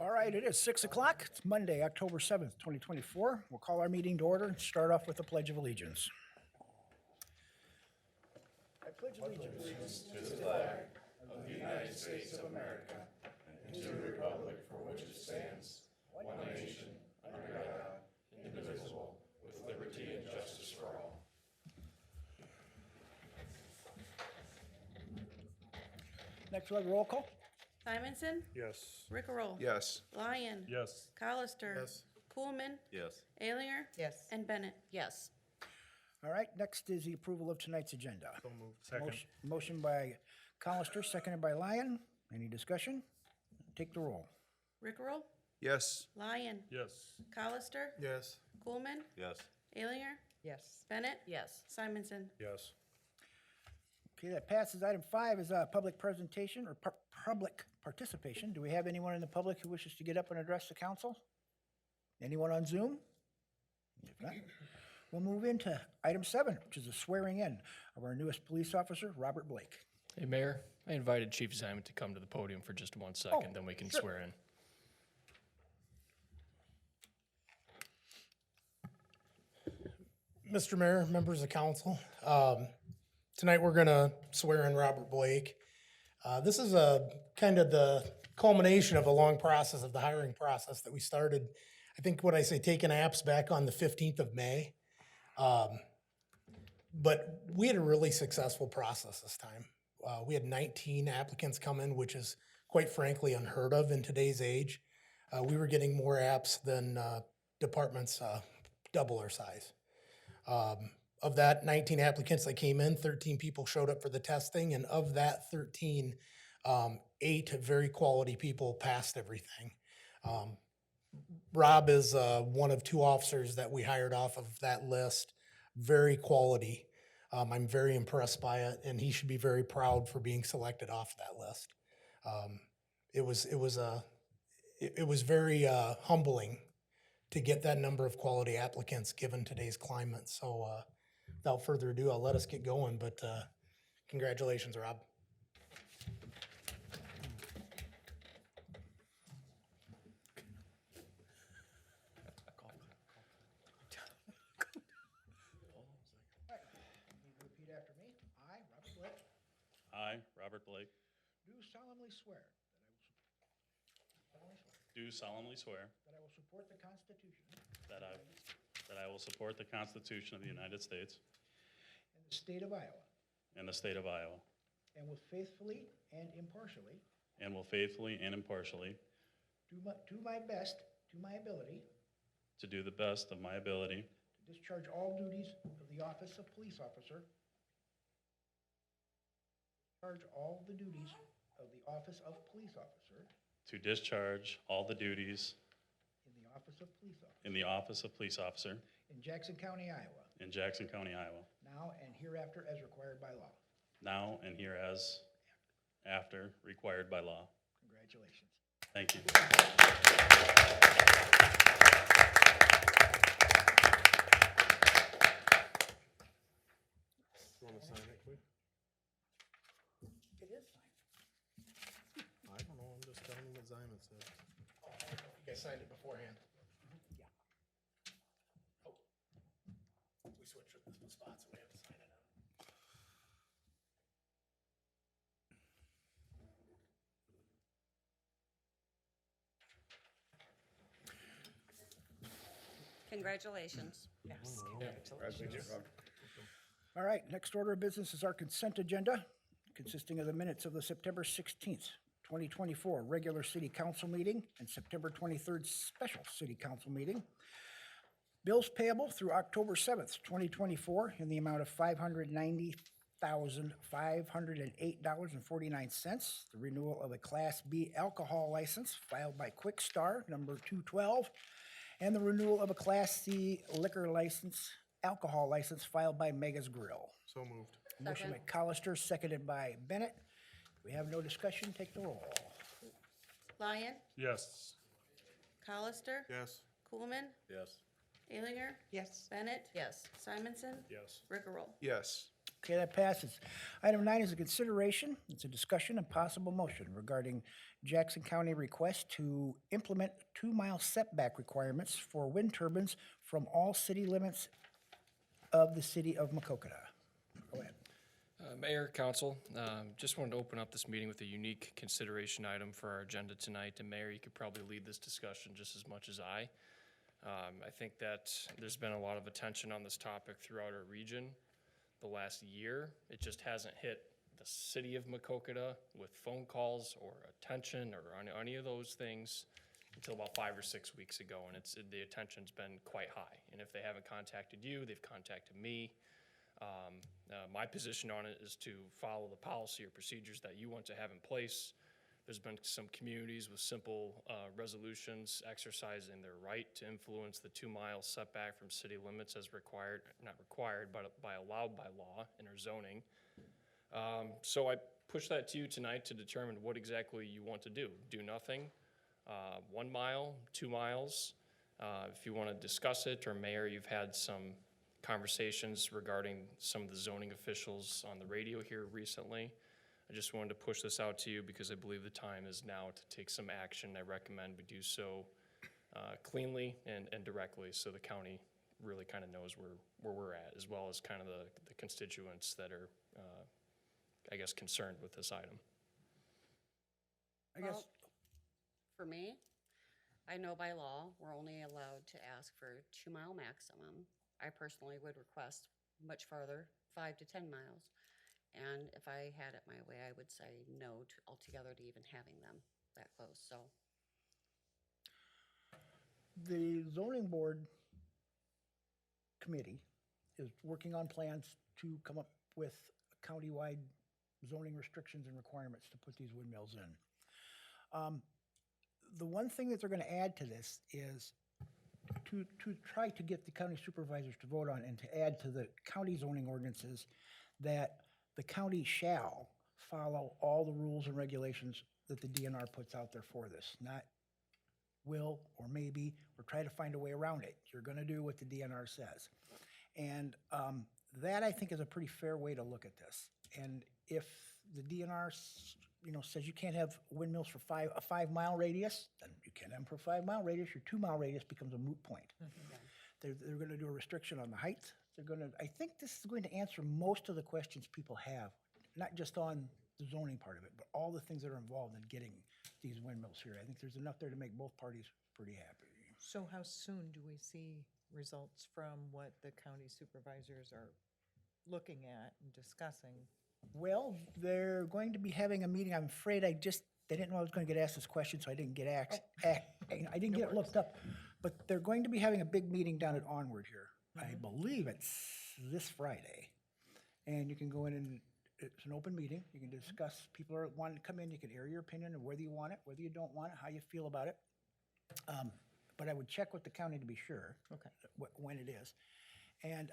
All right, it is 6 o'clock. It's Monday, October 7th, 2024. We'll call our meeting to order and start off with the Pledge of Allegiance. I pledge allegiance To the flag of the United States of America and to the republic for which it stands, one nation, under God, indivisible, with liberty and justice for all. Next, we'll have roll call. Simonson? Yes. Rickrell? Yes. Lyon? Yes. Collister? Yes. Coolman? Yes. Alinger? Yes. And Bennett? Yes. All right, next is the approval of tonight's agenda. So moved. Second. Motion by Colister, seconded by Lyon. Any discussion? Take the roll. Rickrell? Yes. Lyon? Yes. Collister? Yes. Coolman? Yes. Alinger? Yes. Bennett? Yes. Simonson? Yes. Okay, that passes. Item 5 is public presentation or public participation. Do we have anyone in the public who wishes to get up and address the council? Anyone on Zoom? If not, we'll move into item 7, which is the swearing in of our newest police officer, Robert Blake. Hey, Mayor, I invited Chief Simon to come to the podium for just 1 second, then we can sure. swear in. Mr. Mayor, members of council, tonight we're going to swear in Robert Blake. This is kind of the culmination of a long process of the hiring process that we started, I think what I say, taking apps back on the 15th of May. But we had a really successful process this time. We had 19 applicants come in, which is quite frankly unheard of in today's age. We were getting more apps than departments double our size. Of that 19 applicants that came in, 13 people showed up for the testing, and of that 13, 8 very quality people passed everything. Rob is one of 2 officers that we hired off of that list. Very quality. I'm very impressed by it, and he should be very proud for being selected off that list. It was very humbling to get that number of quality applicants given today's climate. So without further ado, I'll let us get going, but congratulations, Rob. Repeat after me. I, Robert Blake, I, Robert Blake, do solemnly swear that I will support the Constitution that I will support the Constitution of the United States and the state of Iowa, and the state of Iowa, and will faithfully and impartially do my best to my ability to do the best of my ability to discharge all duties of the office of police officer. Discharge all the duties of the office of police officer to discharge all the duties in the office of police officer in the office of police officer in Jackson County, Iowa, in Jackson County, Iowa, now and hereafter as required by law. now and hereafter required by law. Congratulations. Thank you. You want to sign it, please? It is signed. I don't know. I'm just telling you what Simon said. You guys signed it beforehand? Yeah. Oh. We switched the spots, we have to sign it now. Congratulations. Yes. All right, next order of business is our consent agenda, consisting of the minutes of the September 16th, 2024 regular city council meeting and September 23rd special city council meeting. Bills payable through October 7th, 2024 in the amount of $590,508.49. The renewal of a Class B alcohol license filed by Quick Star, number 212, and the renewal of a Class C liquor license, alcohol license filed by Mega's Grill. So moved. Motion by Colister, seconded by Bennett. We have no discussion. Take the roll. Lyon? Yes. Collister? Yes. Coolman? Yes. Alinger? Yes. Bennett? Yes. Simonson? Yes. Rickrell? Yes. Okay, that passes. Item 9 is a consideration, it's a discussion and possible motion regarding Jackson County request to implement 2-mile setback requirements for wind turbines from all city limits of the City of Maquoketa. Go ahead. Mayor, council, just wanted to open up this meeting with a unique consideration item for our agenda tonight. And Mayor, you could probably lead this discussion just as much as I. I think that there's been a lot of attention on this topic throughout our region the last year. It just hasn't hit the City of Maquoketa with phone calls or attention or on any of those things until about 5 or 6 weeks ago, and the attention's been quite high. And if they haven't contacted you, they've contacted me. My position on it is to follow the policy or procedures that you want to have in place. There's been some communities with simple resolutions exercising their right to influence the 2-mile setback from city limits as required, not required, but allowed by law in our zoning. So I push that to you tonight to determine what exactly you want to do. Do nothing, 1 mile, 2 miles. If you want to discuss it, or Mayor, you've had some conversations regarding some of the zoning officials on the radio here recently. I just wanted to push this out to you because I believe the time is now to take some action. I recommend we do so cleanly and directly so the county really kind of knows where we're at, as well as kind of the constituents that are, I guess, concerned with this item. I guess, Well, for me, I know by law, we're only allowed to ask for 2-mile maximum. I personally would request much farther, 5 to 10 miles. And if I had it my way, I would say no to altogether to even having them that close, so. the zoning board committee is working on plans to come up with countywide zoning restrictions and requirements to put these windmills in. The one thing that they're gonna add to this is to try to get the county supervisors to vote on and to add to the county zoning ordinances that the county shall follow all the rules and regulations that the DNR puts out there for this, not will or maybe, or try to find a way around it. You're gonna do what the DNR says. And that, I think, is a pretty fair way to look at this. And if the DNR, says you can't have windmills for a 5-mile radius, then you can't have them for a 5-mile radius. Your 2-mile radius becomes a moot point. They're gonna do a restriction on the height. I think this is going to answer most of the questions people have, not just on the zoning part of it, but all the things that are involved in getting these windmills here. I think there's enough there to make both parties pretty happy. So how soon do we see results from what the county supervisors are looking at and discussing? Well, they're going to be having a meeting. I'm afraid they didn't know I was going to get asked this question, so I didn't get I didn't get it looked up. But they're going to be having a big meeting down at Onward here. I believe it's this Friday. And you can go in and it's an open meeting. You can discuss, people are wanting to come in, you can air your opinion of whether you want it, whether you don't want it, how you feel about it. But I would check with the county to be sure. Okay. When it is. And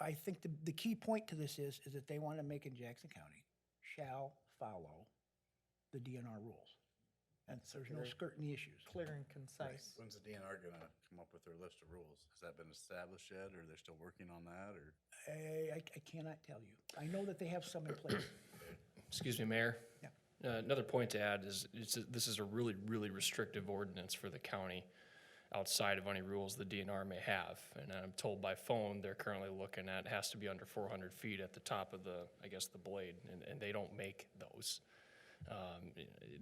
I think the key point to this is that they want to make it Jackson County shall follow the DNR rules. And so there's no skirting the issues. Clear and concise. When's the DNR gonna come up with their list of rules? Has that been established yet, or they're still working on that, or? I cannot tell you. I know that they have some in place. Excuse me, Mayor. Yeah. Another point to add is this is a really, really restrictive ordinance for the county outside of any rules the DNR may have. And I'm told by phone, they're currently looking at, it has to be under 400 feet at the top of the blade, and they don't make those.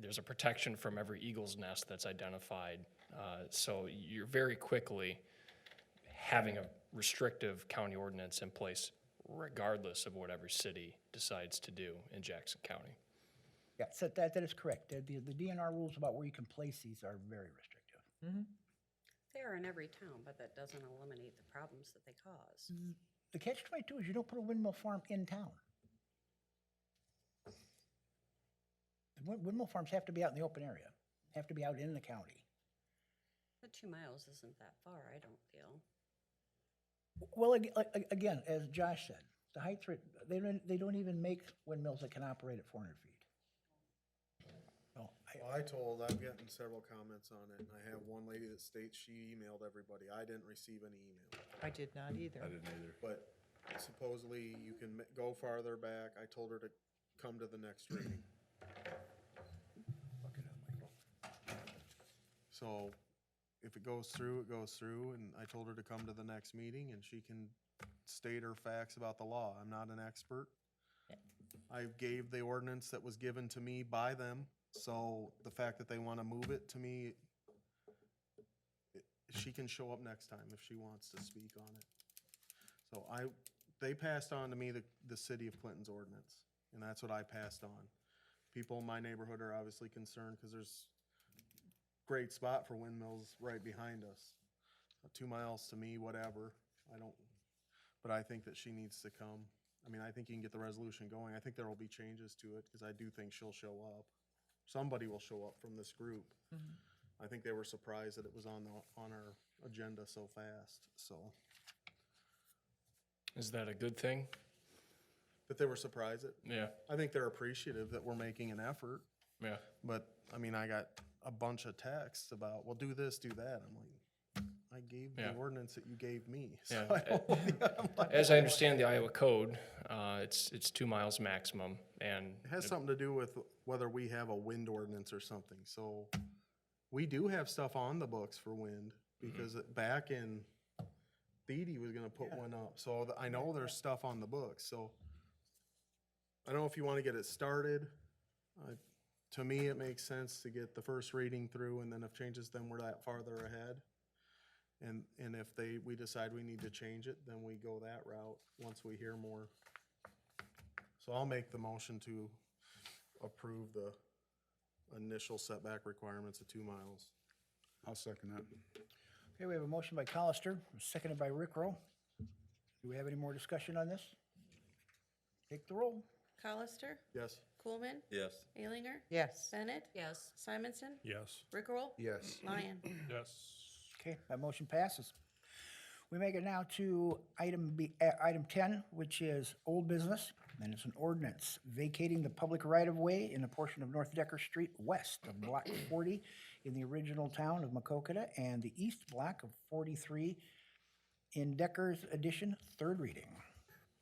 There's a protection from every eagle's nest that's identified. So you're very quickly having a restrictive county ordinance in place regardless of what every city decides to do in Jackson County. Yeah, so that is correct. The DNR rules about where you can place these are very restrictive. They are in every town, but that doesn't eliminate the problems that they cause. The catch-22 is you don't put a windmill farm in town. The windmill farms have to be out in the open area, have to be out in the county. The 2 miles isn't that far, I don't feel. Well, again, as Josh said, the heights are, they don't even make windmills that can operate at 400 feet. So I'm getting several comments on it, and I have one lady that states she emailed everybody. I didn't receive any email. I did not either. I didn't either. But supposedly you can go farther back. I told her to come to the next reading. So if it goes through, it goes through, and I told her to come to the next meeting and she can state her facts about the law. I'm not an expert. I gave the ordinance that was given to me by them, so the fact that they want to move it to me, she can show up next time if she wants to speak on it. So they passed on to me the City of Clinton's ordinance, and that's what I passed on. People in my neighborhood are obviously concerned because there's great spot for windmills right behind us. 2 miles to me, whatever, but I think that she needs to come. I mean, I think you can get the resolution going. I think there will be changes to it, because I do think she'll show up. Somebody will show up from this group. I think they were surprised that it was on our agenda so fast, so. Is that a good thing? That they were surprised Yeah, I think they're appreciative that we're making an effort, yeah. but, I mean, I got a bunch of texts about, well, do this, do that. I'm like, I gave the Yeah. ordinance that you gave me. So Yeah. I don't- I'm like, As I understand the Iowa code, it's 2 miles maximum, and It has something to do with whether we have a wind ordinance or something. So we do have stuff on the books for wind, because back in, Beatty was gonna put one up. So I know there's stuff on the books, so I don't know if you wanna get it started. To me, it makes sense to get the first reading through, and then if changes, then we're that farther ahead. And if we decide we need to change it, then we go that route once we hear more. So I'll make the motion to approve the initial setback requirements of 2 miles. I'll second that. Okay, we have a motion by Colister, seconded by Rickroll. Do we have any more discussion on this? Take the roll. Colister, Yes? Coolman, Yes. Alinger, Yes. Bennett, Yes. Simonson, Yes. Rickrell, Yes. Lyon. Yes. Okay, that motion passes. We make it now to item 10, which is old business, and it's an ordinance vacating the public right-of-way in a portion of North Decker Street west of Block 40 in the original town of Maquoketa, and the east block of 43 in Decker's addition, third reading.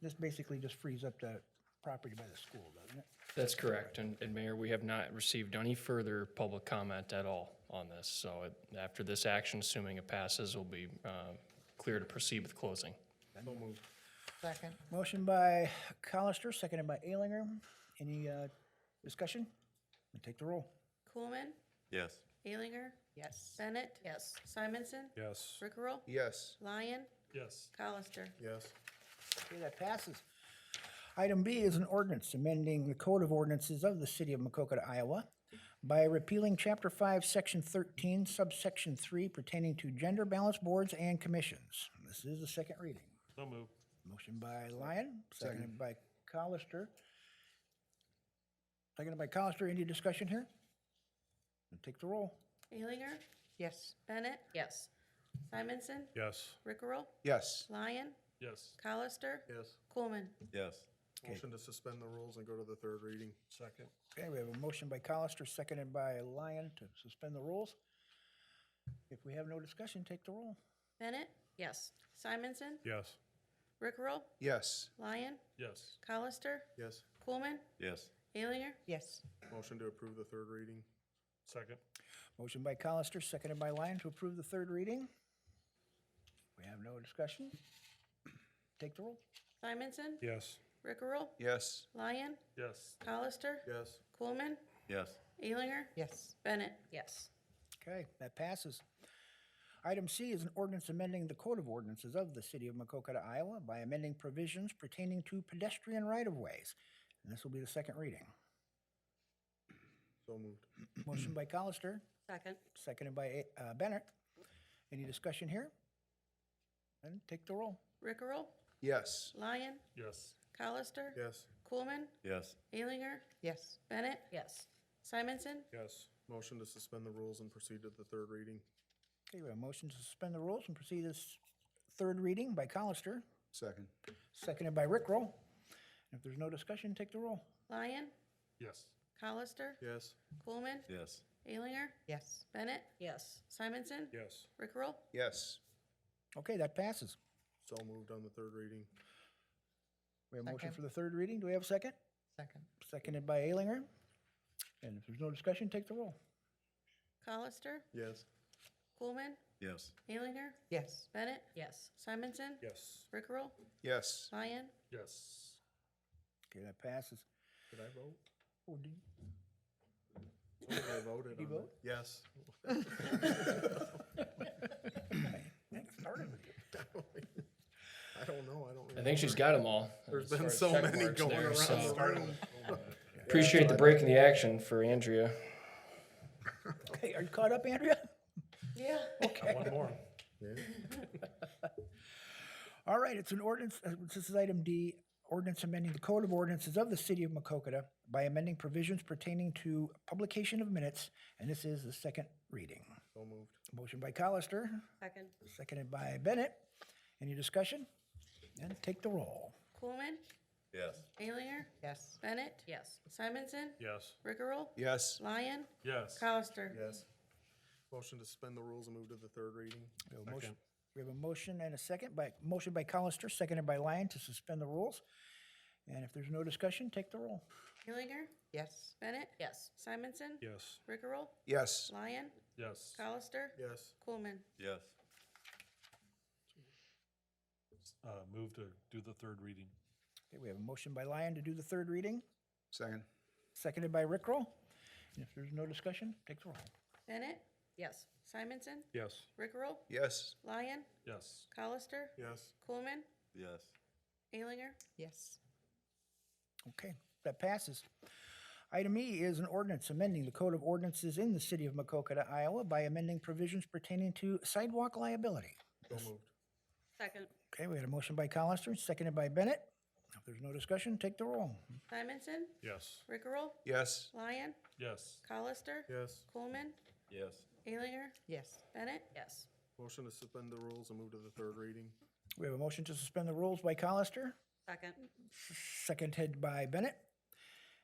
This basically just frees up the property by the school, doesn't it? that's correct. And Mayor, we have not received any further public comment at all on this. So after this action, assuming it passes, we'll be clear to proceed with closing. So moved. Second. Motion by Colister, seconded by Alinger. Any discussion? Take the roll. Coolman, Yes. Alinger, Yes. Bennett, Yes. Simonson, Yes. Rickrell, Yes. Lyon, Yes. Colister. Yes? Okay, that passes. Item B is an ordinance amending the Code of Ordinances of the City of Maquoketa, Iowa by repealing Chapter 5, Section 13, subsection 3 pertaining to gender balance boards and commissions. This is the second reading. So moved. Motion by Lyon, seconded by Colister. Seconded by Colister. Any discussion here? Take the roll. Alinger, Yes. Bennett, Yes. Simonson, Yes. Rickrell, Yes. Lyon, Yes. Colister, Yes. Coolman. Yes. Motion to suspend the rules and go to the third reading. Second. Okay, we have a motion by Colister, seconded by Lyon to suspend the rules. If we have no discussion, take the roll. Bennett, Yes. Simonson, Yes. Rickrell, Yes. Lyon, Yes. Colister, Yes? Coolman, Yes. Alinger, Yes. Motion to approve the third reading. Second. Motion by Colister, seconded by Lyon to approve the third reading. We have no discussion. Take the roll. Simonson, Yes. Rickrell, Yes. Lyon, Yes. Colister, Yes? Coolman, Yes. Alinger, Yes. Bennett. Yes. Okay, that passes. Item C is an ordinance amending the Code of Ordinances of the City of Maquoketa, Iowa by amending provisions pertaining to pedestrian right-of-ways. And this will be the second reading. So moved. Motion by Colister, Second. seconded by Bennett. Any discussion here? Then take the roll. Rickrell, Yes. Lyon, Yes. Colister, Yes? Coolman, Yes. Alinger, Yes. Bennett, Yes. Simonson, Yes. Motion to suspend the rules and proceed to the third reading. Okay, we have a motion to suspend the rules and proceed this third reading by Colister, Second. seconded by Rickrell. If there's no discussion, take the roll. Lyon, Yes. Colister, Yes? Coolman, Yes. Alinger, Yes. Bennett, Yes. Simonson, Yes. Rickrell, Yes. Okay, that passes. So moved on the third reading. We have a motion Second. for the third reading. Do we have a second? Second. Seconded by Alinger. And if there's no discussion, take the roll. Hollister, Yes. Coolman, Yes. Alinger, Yes. Bennett, Yes. Simonson, Yes. Rickrell, Yes. Lyon, Yes. Okay, that passes. Did I vote? Oh, did I voted you on vote? that. Yes. Thanks, started with you. I don't know, I don't remember. I think she's got them all. There's as been far as so check many marks going there, around so the room. Appreciate the break in the action for Andrea. Okay, are you caught up, Andrea? Yeah. Okay. One more. All right, it's an ordinance, this is item D, ordinance amending the Code of Ordinances of the City of Maquoketa by amending provisions pertaining to publication of minutes, and this is the second reading. So moved. Motion by Colister, Second. seconded by Bennett. Any discussion? And take the roll. Coolman, Yes. Alinger, Yes. Bennett, Yes. Simonson, Yes. Rickrell, Yes. Lyon, Yes. Hollister. Yes. Motion to suspend the rules and move to the third reading. We have a motion- Second. we have a motion and a second motion by Colister, seconded by Lyon to suspend the rules. And if there's no discussion, take the roll. Alinger, Yes. Bennett, Yes. Simonson, Yes. Rickrell, Yes. Lyon, Yes. Hollister, Yes. Coolman. Yes. Move to do the third reading. Okay, we have a motion by Lyon to do the third reading, Second. seconded by Rickrell. And if there's no discussion, take the roll. Bennett, Yes. Simonson, Yes. Rickrell, Yes. Lyon, Yes. Hollister, Yes. Coolman, Yes. Alinger. Yes. Okay, that passes. Item E is an ordinance amending the Code of Ordinances in the City of Maquoketa, Iowa by amending provisions pertaining to sidewalk liability. So moved. Second. Okay, we had a motion by Colister, seconded by Bennett. If there's no discussion, take the roll. Simonson, Yes. Rickrell, Yes. Lyon, Yes. Hollister, Yes. Coolman, Yes. Alinger, Yes. Bennett, Yes. Motion to suspend the rules and move to the third reading. We have a motion to suspend the rules by Colister, Second. seconded by Bennett.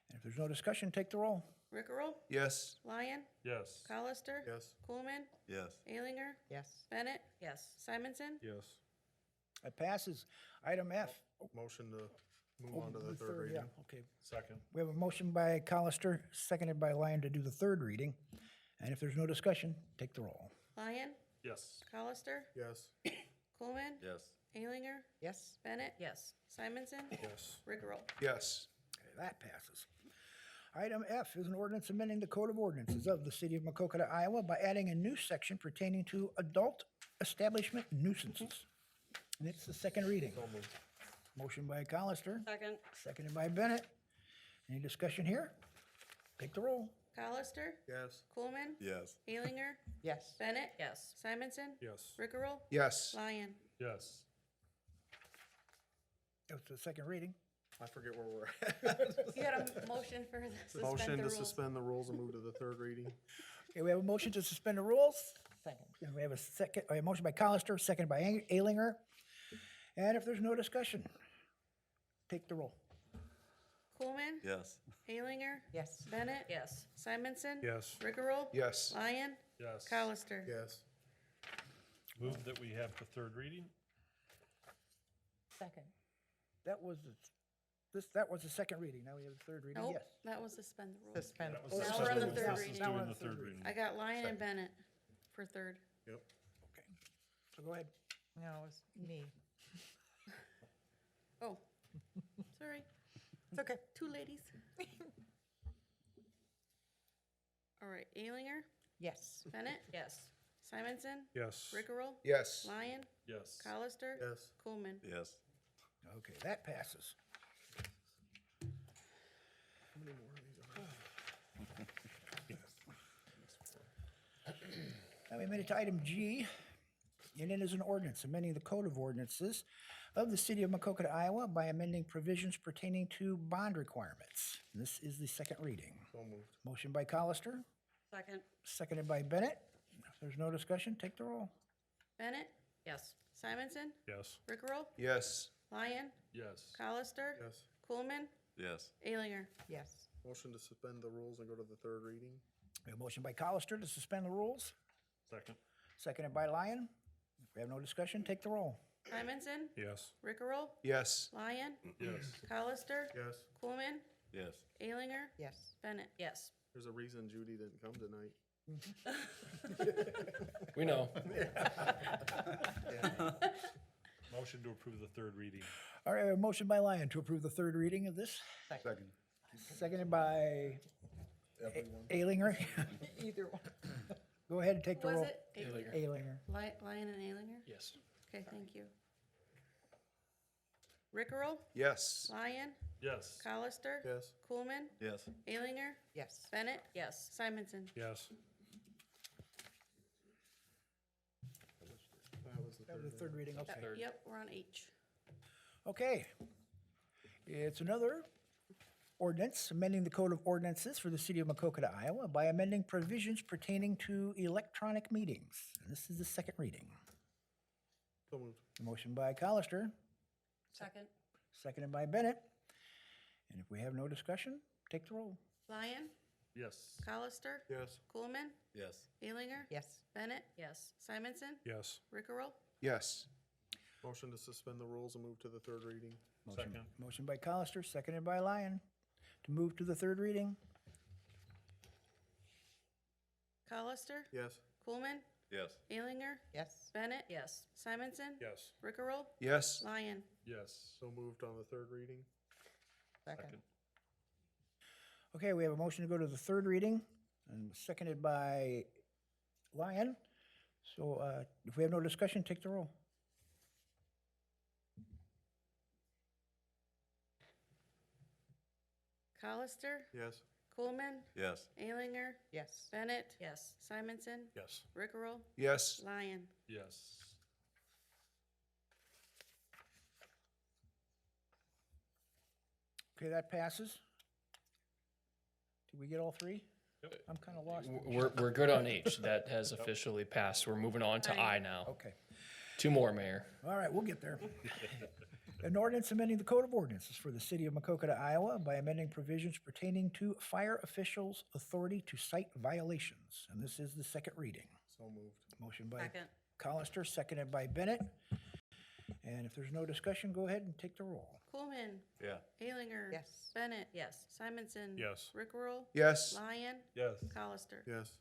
And if there's no discussion, take the roll. Rickrell, Yes. Lyon, Yes. Hollister, Yes. Coolman, Yes. Alinger, Yes. Bennett, Yes. Simonson, Yes. That passes. Item F. Motion to move on to the third Yeah, reading. okay. Second. We have a motion by Colister, seconded by Lyon to do the third reading. And if there's no discussion, take the roll. Lyon, Yes. Hollister, Yes. Coolman, Yes. Alinger, Yes. Bennett, Yes. Simonson, Yes. Rickrell. Yes. Okay, that passes. Item F is an ordinance amending the Code of Ordinances of the City of Maquoketa, Iowa by adding a new section pertaining to adult establishment nuisances. And it's the second reading. So moved. Motion by Colister, Second. seconded by Bennett. Any discussion here? Take the roll. Hollister, Yes. Coolman, Yes. Alinger, Yes. Bennett, Yes. Simonson, Yes. Rickrell, Yes. Lyon. Yes. It was the second reading. I forget where we're at. You had a motion for the suspend Motion the to rules. suspend the rules and move to the third reading. Okay, we have a motion to suspend the rules. Second. And we have a motion by Colister, seconded by Alinger. And if there's no discussion, take the roll. Coolman, Yes. Alinger, Yes. Bennett, Yes. Simonson, Yes. Rickrell, Yes. Lyon, Yes. Hollister. Yes. Move that we have the third reading. Second. That was the second reading. Now we have the third reading. Nope, Yes. that was suspend the rules. Suspend. That was Oh, the now we're on the second. third This is reading. Now we're doing on the the third third reading. reading. I got Lyon and Bennett for third. Yep. Okay. So go ahead. No, it was me. Oh, sorry, It's okay. two ladies. All right, Alinger, Yes. Bennett, Yes. Simonson, Yes. Rickrell, Yes. Lyon, Yes. Hollister, Yes. Coolman. Yes. Okay, that passes. How many more of these are there? Now we made it to item G, and it is an ordinance amending the Code of Ordinances of the City of Maquoketa, Iowa by amending provisions pertaining to bond requirements. This is the second reading. So moved. Motion by Colister, Second. seconded by Bennett. If there's no discussion, take the roll. Bennett, Yes. Simonson, Yes. Rickrell, Yes. Lyon, Yes. Hollister, Yes. Coolman, Yes. Alinger. Yes. Motion to suspend the rules and go to the third reading. We have a motion by Colister to suspend the rules, Second. seconded by Lyon. If we have no discussion, take the roll. Simonson, Yes. Rickrell, Yes. Lyon, Yes. Colister, Yes. Coolman, Yes. Alinger, Yes. Bennett. Yes. There's a reason Judy didn't come tonight. We know. Motion to approve the third reading. All right, a motion by Lyon to approve the third reading of this, Second. seconded by Alinger. Either one. Go ahead and take the Was roll. it? Alinger. Alinger. Lyon and Alinger? Yes. Okay, thank you. Rickrell, Yes. Lyon, Yes. Colister, Yes. Coolman, Yes. Alinger, Yes. Bennett, Yes. Simonson. Yes. That was the That was the third reading, okay. Third. Yep, we're on H. Okay. It's another ordinance, amending the Code of Ordinances for the City of Maquoketa, Iowa by amending provisions pertaining to electronic meetings. And this is the second reading. So moved. Motion by Colister, Second. seconded by Bennett. And if we have no discussion, take the roll. Lyon, Yes. Colister, Yes. Coolman, Yes. Alinger, Yes. Bennett, Yes. Simonson, Yes. Rickrell, Yes. Motion to suspend the rules and move to the third reading. Second. Motion by Colister, seconded by Lyon, to move to the third reading. Colister, Yes. Coolman, Yes. Alinger, Yes. Bennett, Yes. Simonson, Yes. Rickrell, Yes. Lyon. Yes. So moved on the third reading. Second. Okay, we have a motion to go to the third reading, and seconded by Lyon. So if we have no discussion, take the roll. Colister, Yes. Coolman, Yes. Alinger, Yes. Bennett, Yes. Simonson, Yes. Rickrell, Yes. Lyon. Yes. Okay, that passes. Did we get all three? Yep. I'm kind of lost. We're good on H. That has officially passed. We're moving on to I now. Okay, Two more, Mayor. all right, we'll get there. An ordinance amending the Code of Ordinances for the City of Maquoketa, Iowa by amending provisions pertaining to fire officials' authority to cite violations. And this is the second reading. So moved. Motion by Second. Colister, seconded by Bennett. And if there's no discussion, go ahead and take the roll. Coolman, Yeah. Alinger. Yes. Bennett. Yes. Simonson. Yes. Rickrell. Yes. Lyon. Yes. Colister. Yes.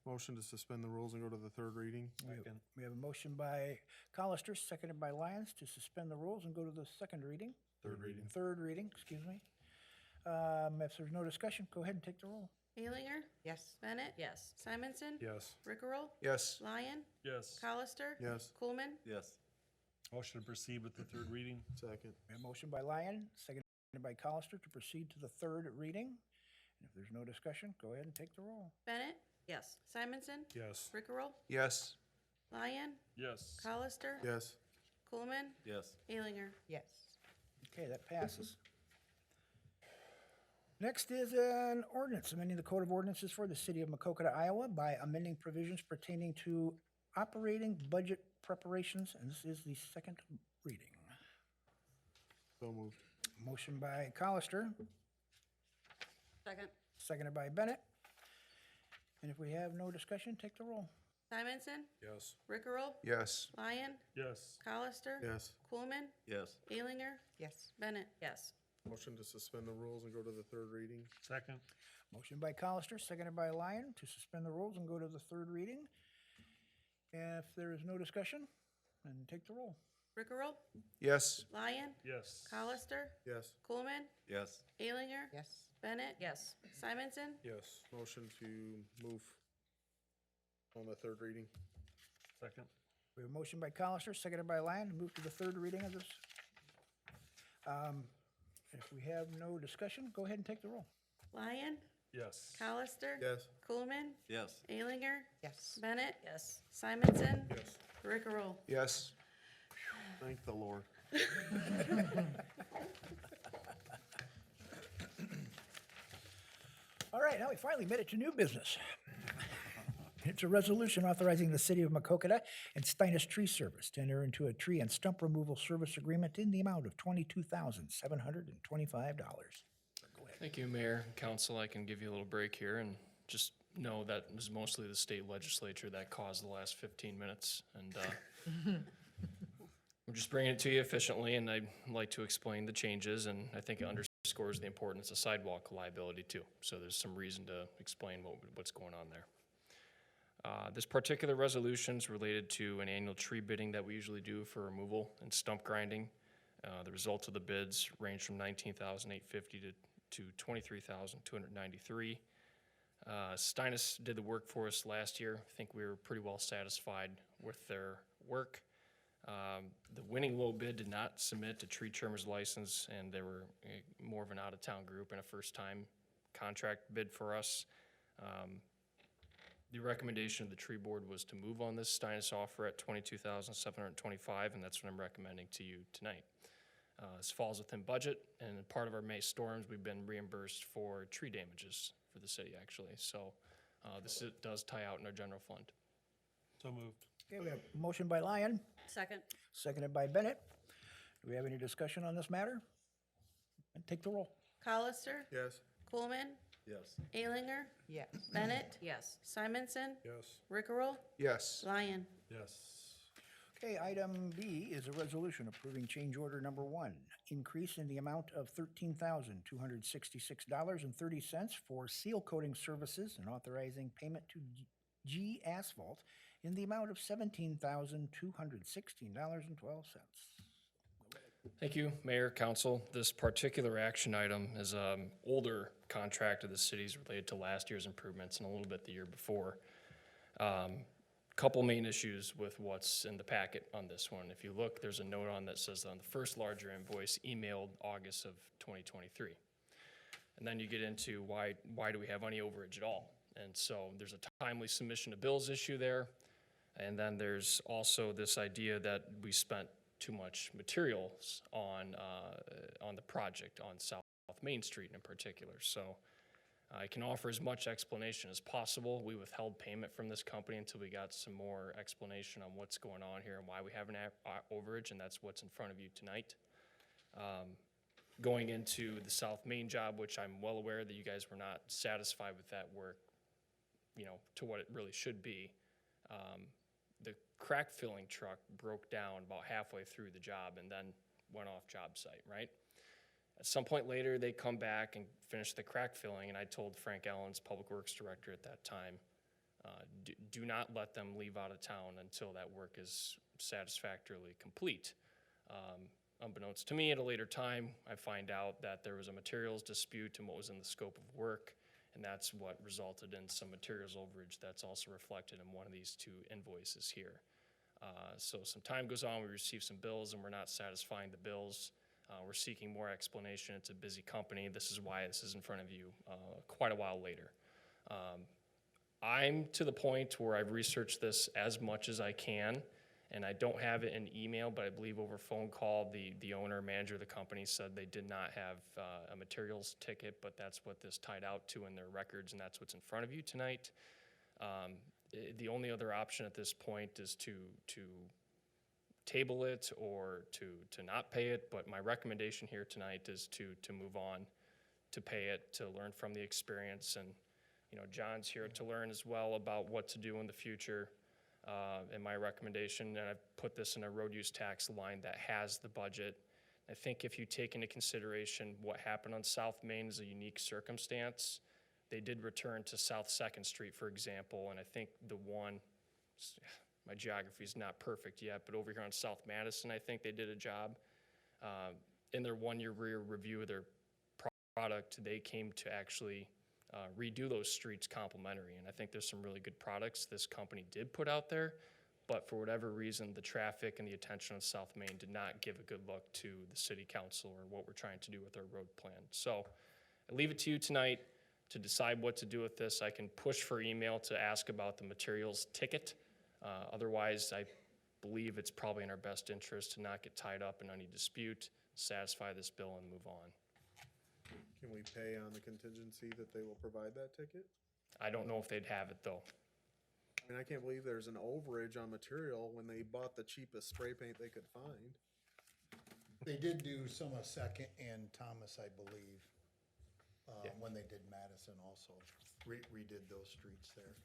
Motion to suspend the rules and go to the third reading. Second. We have a motion by Colister, seconded by Lyons, to suspend the rules and go to the second reading. Third reading. Third reading, excuse me. If there's no discussion, go ahead and take the roll. Alinger. Yes. Bennett. Yes. Simonson. Yes. Rickrell. Yes. Lyon. Yes. Colister. Yes. Coolman. Yes. Motion to proceed with the third reading. Second. We have a motion by Lyon, seconded by Colister, to proceed to the third reading. And if there's no discussion, go ahead and take the roll. Bennett. Yes. Simonson. Yes. Rickrell. Yes. Lyon. Yes. Colister. Yes. Coolman. Yes. Alinger. Yes. Okay, that passes. Next is an ordinance amending the Code of Ordinances for the City of Maquoketa, Iowa by amending provisions pertaining to operating budget preparations, and this is the second reading. So moved. Motion by Colister, Second. seconded by Bennett. And if we have no discussion, take the roll. Simonson. Yes. Rickrell. Yes. Lyon. Yes. Colister. Yes. Coolman. Yes. Alinger. Yes. Bennett. Yes. Motion to suspend the rules and go to the third reading. Second. Motion by Colister, seconded by Lyon, to suspend the rules and go to the third reading. And if there is no discussion, then take the roll. Rickrell. Yes. Lyon. Yes. Colister. Yes. Coolman. Yes. Alinger. Yes. Bennett. Yes. Simonson. Yes. Motion to move on the third reading. Second. We have a motion by Colister, seconded by Lyon, to move to the third reading of this. If we have no discussion, go ahead and take the roll. Lyon. Yes. Colister. Yes. Coolman. Yes. Alinger. Yes. Bennett. Yes. Simonson. Yes. Rickrell. Yes. Thank the Lord. All right, now we finally made it to new business. It's a resolution authorizing the City of Maquoketa and Steinis Tree Service to enter into a tree and stump removal service agreement in the amount of $22,725. Thank you, Mayor and Council. I can give you a little break here and just know that it was mostly the state legislature that caused the last 15 minutes. And I'm just bringing it to you efficiently, and I'd like to explain the changes, and I think it underscores the importance of sidewalk liability too. So there's some reason to explain what's going on there. This particular resolution is related to an annual tree bidding that we usually do for removal and stump grinding. The results of the bids range from $19,850 to $23,293. Steinis did the work for us last year. I think we were pretty well satisfied with their work. The winning low bid did not submit a tree trimmer's license, and they were more of an out-of-town group and a first-time contract bid for us. The recommendation of the tree board was to move on this Steinis offer at $22,725, and that's what I'm recommending to you tonight. This falls within budget, and in part of our May storms, we've been reimbursed for tree damages for the city, actually. So does tie out in our general fund. So moved. Okay, we have a motion by Lyon, Second. seconded by Bennett. Do we have any discussion on this matter? And take the roll. Hollister, Yes. Coolman, Yes. Alinger, Yes. Bennett, Yes. Simonson, Yes. Rickrell, Yes. Lyon. Yes. Okay, item B is a resolution approving change order number 1, increase in the amount of $13,266.30 for seal coating services and authorizing payment to G Asphalt in the amount of $17,216.12. Thank you, Mayor, Council. This particular action item is an older contract of the city's related to last year's improvements and a little bit the year before. Couple main issues with what's in the packet on this one. If you look, there's a note on that says on the first larger invoice emailed August of 2023. And then you get into why do we have any overage at all? And so there's a timely submission of bills issue there. And then there's also this idea that we spent too much materials on the project on South Main Street in particular. So I can offer as much explanation as possible. We withheld payment from this company until we got some more explanation on what's going on here and why we have an overage, and that's what's in front of you tonight. Going into the South Main job, which I'm well aware that you guys were not satisfied with that work, to what it really should be. The crack filling truck broke down about halfway through the job and then went off job site, right? At some point later, they come back and finish the crack filling, and I told Frank Allen's Public Works Director at that time, do not let them leave out of town until that work is satisfactorily complete. Unbeknownst to me, at a later time, I find out that there was a materials dispute and what was in the scope of work, and that's what resulted in some materials overage that's also reflected in one of these two invoices here. So some time goes on, we receive some bills, and we're not satisfying the bills. We're seeking more explanation. It's a busy company. This is why this is in front of you quite a while later. I'm to the point where I've researched this as much as I can, and I don't have it in email, but I believe over phone call, the owner, manager of the company said they did not have a materials ticket, but that's what this tied out to in their records, and that's what's in front of you tonight. The only other option at this point is to table it or to not pay it, but my recommendation here tonight is to move on, to pay it, to learn from the experience, and John's here to learn as well about what to do in the future. And my recommendation, and I've put this in a road use tax line that has the budget. I think if you take into consideration what happened on South Main is a unique circumstance. They did return to South 2nd Street, for example, and I think my geography is not perfect yet, but over here on South Madison, I think they did a job. In their one-year rear review of their product, they came to actually redo those streets complimentary, and I think there's some really good products this company did put out there, but for whatever reason, the traffic and the attention on South Main did not give a good look to the city council or what we're trying to do with our road plan. So I leave it to you tonight to decide what to do with this. I can push for email to ask about the materials ticket. Otherwise, I believe it's probably in our best interest to not get tied up in any dispute, satisfy this bill, and move on. Can we pay on the contingency that they will provide that ticket? I don't know if they'd have it, though. I mean, I can't believe there's an overage on material when they bought the cheapest spray paint they could find. They did do some of Second and Thomas, I believe, when they did Madison also, redid those streets there.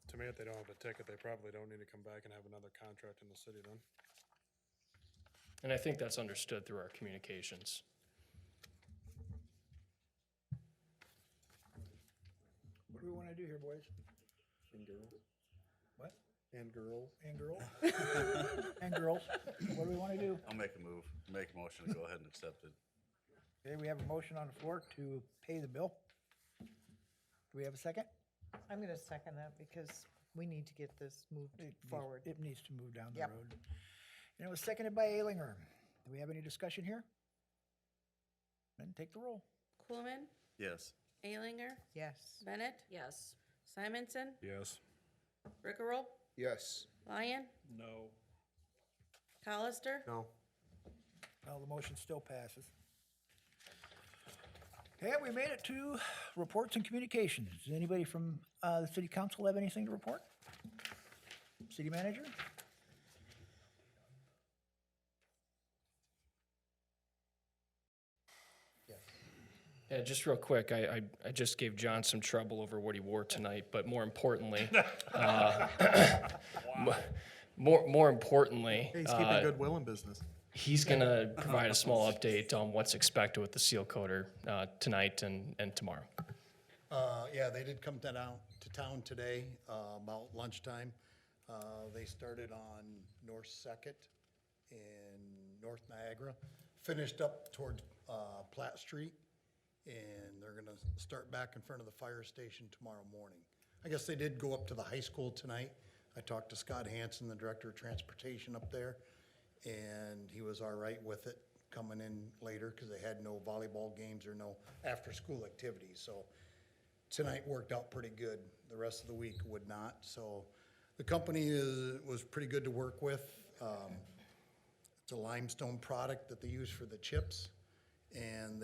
To me, if they don't have a ticket, they probably don't need to come back and have another contract in the city then. And I think that's understood through our communications. What do we want to do here, boys? And girls. What? And girls. And girls? And girls? What do we want to do? I'll make a motion to go ahead and accept it. Okay, we have a motion on the floor to pay the bill. Do we have a second? I'm going to second that because we need to get this moved forward. It needs to move down the Yep. road. And it was seconded by Alinger. Do we have any discussion here? Then take the roll. Coolman, Yes. Alinger, Yes. Bennett, Yes. Simonson, Yes. Rickrell, Yes. Lyon, No. Colister, No. Well, the motion still passes. Okay, we made it to reports and communications. Does anybody from the city council have anything to report? City manager? Yeah, just real quick, I just gave John some trouble over what he wore tonight, but more importantly, more importantly, Hey, he's keeping goodwill in business. he's gonna provide a small update on what's expected with the seal coater tonight and tomorrow. Yeah, they did come to town today, about lunchtime. They started on North Second in North Niagara, finished up toward, Platt Street, and they're gonna start back in front of the fire station tomorrow morning. I guess they did go up to the high school tonight. I talked to Scott Hansen, the Director of Transportation up there, and he was all right with it coming in later, cause they had no volleyball games or no after-school activities, so tonight worked out pretty good. The rest of the week would not, so the company was pretty good to work with. It's a limestone product that they use for the chips, and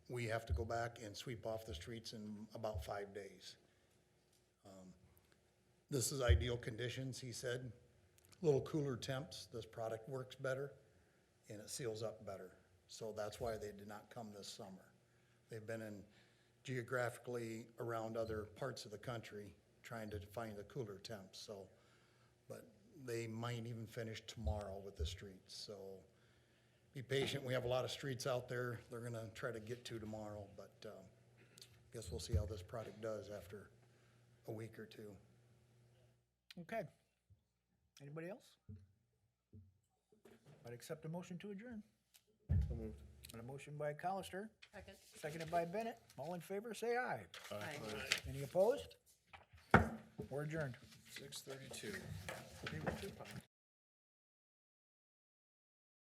we have to go back and sweep off the streets in about 5 days. This is ideal conditions, he said. A little cooler temps, this product works better, and it seals up better. So that's why they did not come this summer. They've been in geographically around other parts of the country trying to find the cooler temps, so, but they might even finish tomorrow with the streets, so be patient. We have a lot of streets out there they're gonna try to get to tomorrow, but, guess we'll see how this product does after a week or two. Okay. Anybody else? I'd accept a motion to adjourn. So moved. And a motion by Colister, Second. seconded by Bennett. All in favor, say aye. Aye. Any opposed? We're adjourned. 6:32. Hey, what's your time?